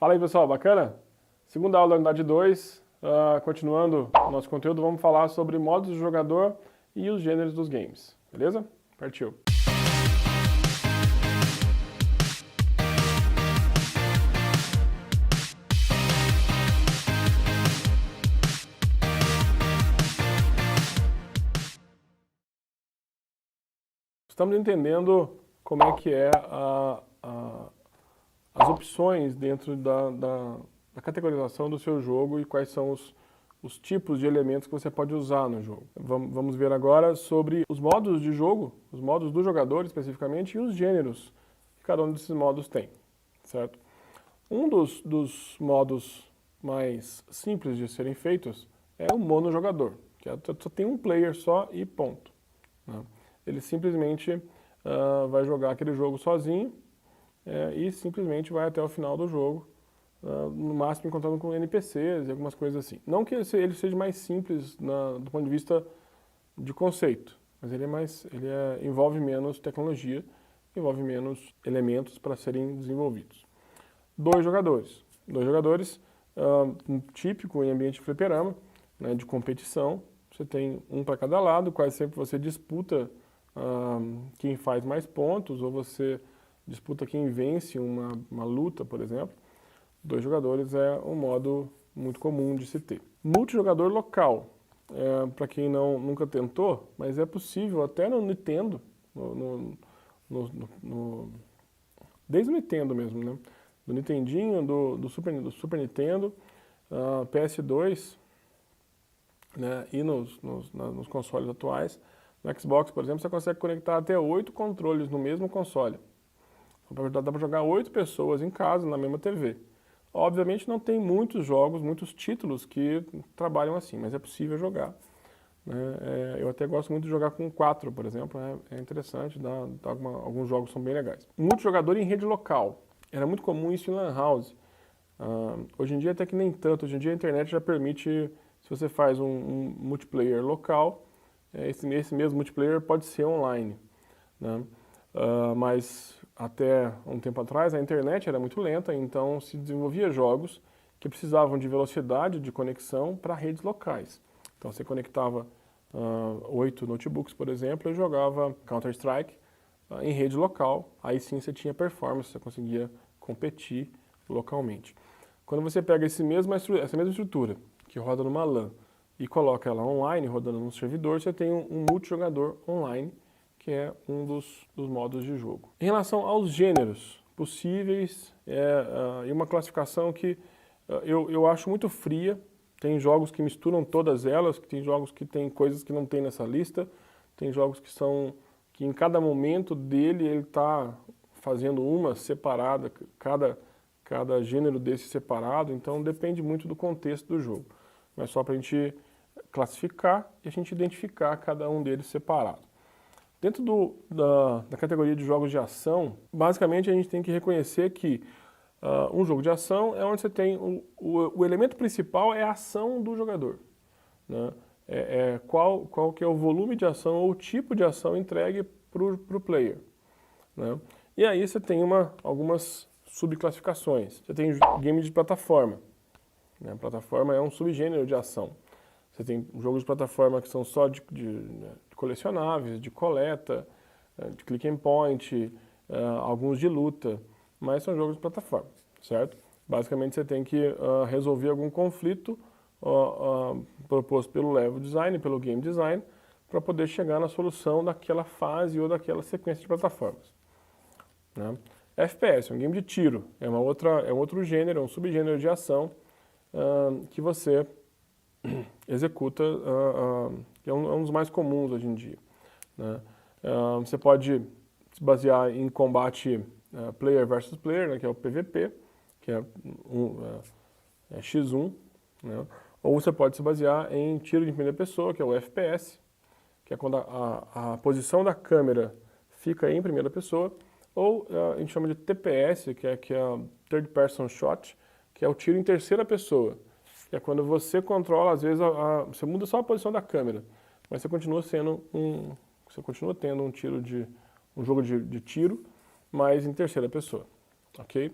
Fala aí, pessoal, bacana? Segunda aula da unidade 2, continuando o nosso conteúdo, vamos falar sobre modos de jogador e os gêneros dos games, beleza? Partiu! Estamos entendendo como é que é as opções dentro da categorização do seu jogo e quais são os tipos de elementos que você pode usar no jogo. Vamos ver agora sobre os modos de jogo, os modos do jogador especificamente, e os gêneros que cada um desses modos tem, certo? Um dos modos mais simples de serem feitos é o monojogador, que só tem um player só e ponto, né? Ele simplesmente vai jogar aquele jogo sozinho e simplesmente vai até o final do jogo, no máximo encontrando com NPCs e algumas coisas assim. Não que ele seja mais simples do ponto de vista de conceito, mas ele envolve menos tecnologia, envolve menos elementos para serem desenvolvidos. Dois jogadores, típico em ambiente de fliperama, né, de competição. Você tem um para cada lado, quase sempre você disputa quem faz mais pontos, ou você disputa quem vence uma luta, por exemplo. Dois jogadores é um modo muito comum de se ter. Multijogador local, para quem nunca tentou, mas é possível até no Nintendo, desde o Nintendo mesmo, né? Do Nintendinho, do Super Nintendo, PS2, né? E nos consoles atuais. No Xbox, por exemplo, você consegue conectar até 8 controles no mesmo console. Dá para jogar 8 pessoas em casa, na mesma TV. Obviamente não tem muitos jogos, muitos títulos que trabalham assim, mas é possível jogar, né? Eu até gosto muito de jogar com 4, por exemplo, é interessante, alguns jogos são bem legais. Multijogador em rede local. Era muito comum isso em Lan House. Hoje em dia até que nem tanto, hoje em dia a internet já permite, se você faz um multiplayer local, esse mesmo multiplayer pode ser online, né? Mas até um tempo atrás a internet era muito lenta, então se desenvolvia jogos que precisavam de velocidade de conexão para redes locais. Então você conectava 8 notebooks, por exemplo, e jogava Counter-Strike em rede local, aí sim você tinha performance, você conseguia competir localmente. Quando você pega essa mesma estrutura que roda numa LAN e coloca ela online, rodando no servidor, você tem um multijogador online, que é um dos modos de jogo. Em relação aos gêneros possíveis, e uma classificação que eu acho muito fria. Tem jogos que misturam todas elas, tem jogos que tem coisas que não tem nessa lista, tem jogos que em cada momento dele ele está fazendo uma separada, cada gênero desse separado, então depende muito do contexto do jogo. Mas só para a gente classificar e a gente identificar cada um deles separado. Dentro da categoria de jogos de ação, basicamente a gente tem que reconhecer que um jogo de ação é onde você tem o elemento principal é a ação do jogador, né? Qual que é o volume de ação ou o tipo de ação entregue para o player, né? E aí você tem algumas subclassificações. Você tem game de plataforma, né? Plataforma é um subgênero de ação. Você tem jogos de plataforma que são só de colecionáveis, de coleta, de click and point, alguns de luta, mas são jogos de plataforma, certo? Basicamente você tem que resolver algum conflito proposto pelo level design, pelo game design, para poder chegar na solução daquela fase ou daquela sequência de plataformas, né? FPS, um game de tiro, é um outro gênero, é um subgênero de ação que você executa, que é um dos mais comuns hoje em dia, né? Você pode se basear em combate player versus player, né, que é o PVP, que é X1, né? Ou você pode se basear em tiro de primeira pessoa, que é o FPS, que é quando a posição da câmera fica em primeira pessoa, ou a gente chama de TPS, que é Third Person Shot, que é o tiro em terceira pessoa. É quando você controla, às vezes, você muda só a posição da câmera, mas você continua tendo um jogo de tiro, mas em terceira pessoa, ok?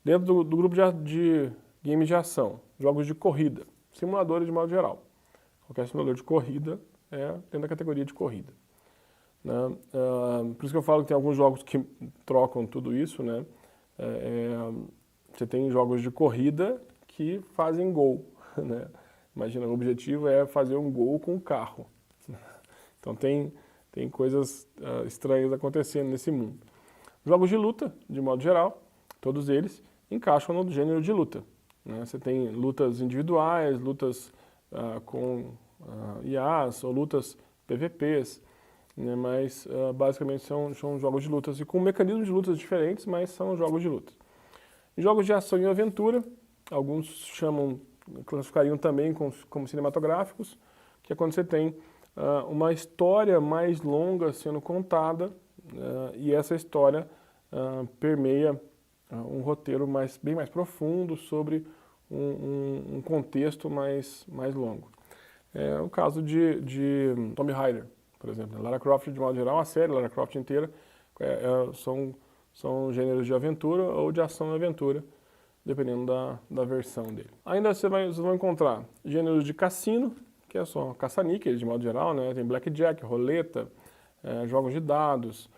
Dentro do grupo de games de ação, jogos de corrida, simuladores de modo geral. Qualquer simulador de corrida é dentro da categoria de corrida, né? Por isso que eu falo que tem alguns jogos que trocam tudo isso, né? Você tem jogos de corrida que fazem gol, né? Imagina, o objetivo é fazer um gol com o carro. Então tem coisas estranhas acontecendo nesse mundo. Jogos de luta, de modo geral, todos eles encaixam no gênero de luta, né? Você tem lutas individuais, lutas com IAs ou lutas PVPs, né? Mas basicamente são jogos de lutas e com mecanismos de lutas diferentes, mas são jogos de luta. Jogos de ação e aventura, alguns classificariam também como cinematográficos, que é quando você tem uma história mais longa sendo contada e essa história permeia um roteiro bem mais profundo sobre um contexto mais longo. É o caso de Tomb Raider, por exemplo. Lara Croft, de modo geral, a série Lara Croft inteira são gêneros de aventura ou de ação e aventura, dependendo da versão dele. Ainda vocês vão encontrar gêneros de cassino, que é só caça-níqueis, de modo geral, né? Tem blackjack, roleta, jogos de dados,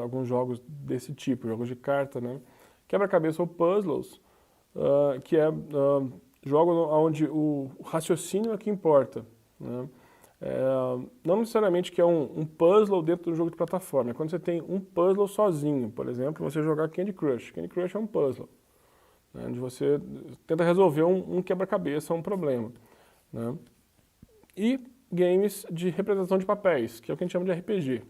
alguns jogos desse tipo, jogos de carta, né? Quebra-cabeça ou puzzles, que é jogos onde o raciocínio é que importa, né? Não necessariamente que é um puzzle dentro do jogo de plataforma, é quando você tem um puzzle sozinho, por exemplo, você jogar Candy Crush. Candy Crush é um puzzle, né, onde você tenta resolver um quebra-cabeça, um problema, né? E games de representação de papéis, que é o que a gente chama de RPG,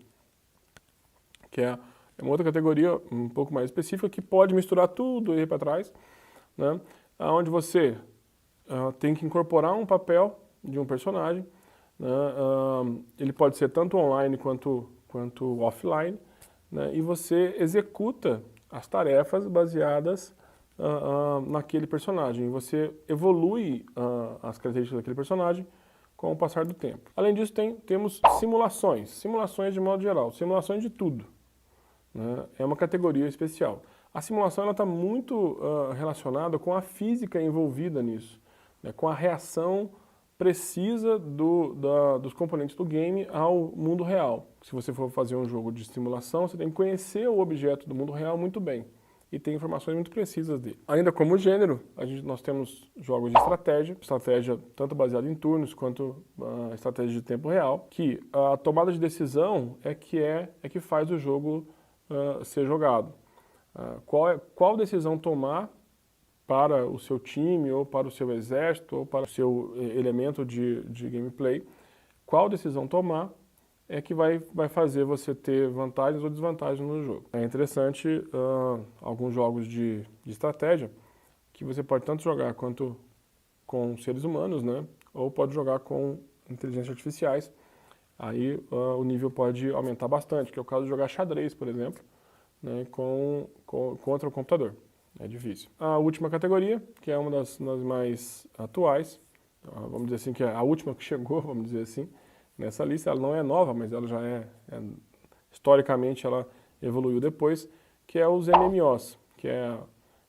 que é uma outra categoria um pouco mais específica, que pode misturar tudo e ir para trás, né? Onde você tem que incorporar um papel de um personagem, né? Ele pode ser tanto online quanto offline, né? E você executa as tarefas baseadas naquele personagem. Você evolui as características daquele personagem com o passar do tempo. Além disso, temos simulações de modo geral, simulações de tudo, né? É uma categoria especial. A simulação está muito relacionada com a física envolvida nisso, né? Com a reação precisa dos componentes do game ao mundo real. Se você for fazer um jogo de simulação, você tem que conhecer o objeto do mundo real muito bem e ter informações muito precisas dele. Ainda como gênero, nós temos jogos de estratégia tanto baseada em turnos quanto estratégia de tempo real, que a tomada de decisão é que faz o jogo ser jogado. Qual decisão tomar para o seu time, ou para o seu exército, ou para o seu elemento de gameplay, qual decisão tomar é que vai fazer você ter vantagens ou desvantagens no jogo. É interessante alguns jogos de estratégia que você pode tanto jogar quanto com seres humanos, né? Ou pode jogar com inteligências artificiais. Aí o nível pode aumentar bastante, que é o caso de jogar xadrez, por exemplo, né? Contra o computador. É difícil. A última categoria, que é uma das mais atuais, vamos dizer assim, que é a última que chegou, vamos dizer assim, nessa lista. Ela não é nova, mas ela já historicamente, ela evoluiu depois, que é os MMOs, que é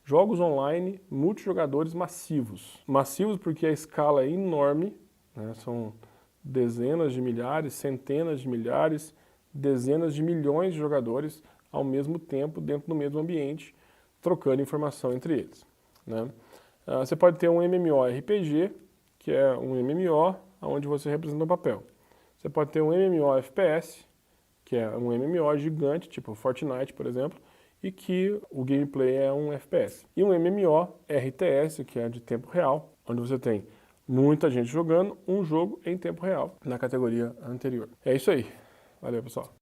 jogos online multijogadores massivos. Massivos porque a escala é enorme, né? São dezenas de milhares, centenas de milhares, dezenas de milhões de jogadores ao mesmo tempo dentro do mesmo ambiente, trocando informação entre eles, né? Você pode ter um MMORPG, que é um MMO onde você representa um papel. Você pode ter um MMOFPS, que é um MMO gigante, tipo Fortnite, por exemplo, e que o gameplay é um FPS. E um MMORTS, que é de tempo real, onde você tem muita gente jogando um jogo em tempo real, na categoria anterior. É isso aí. Valeu, pessoal.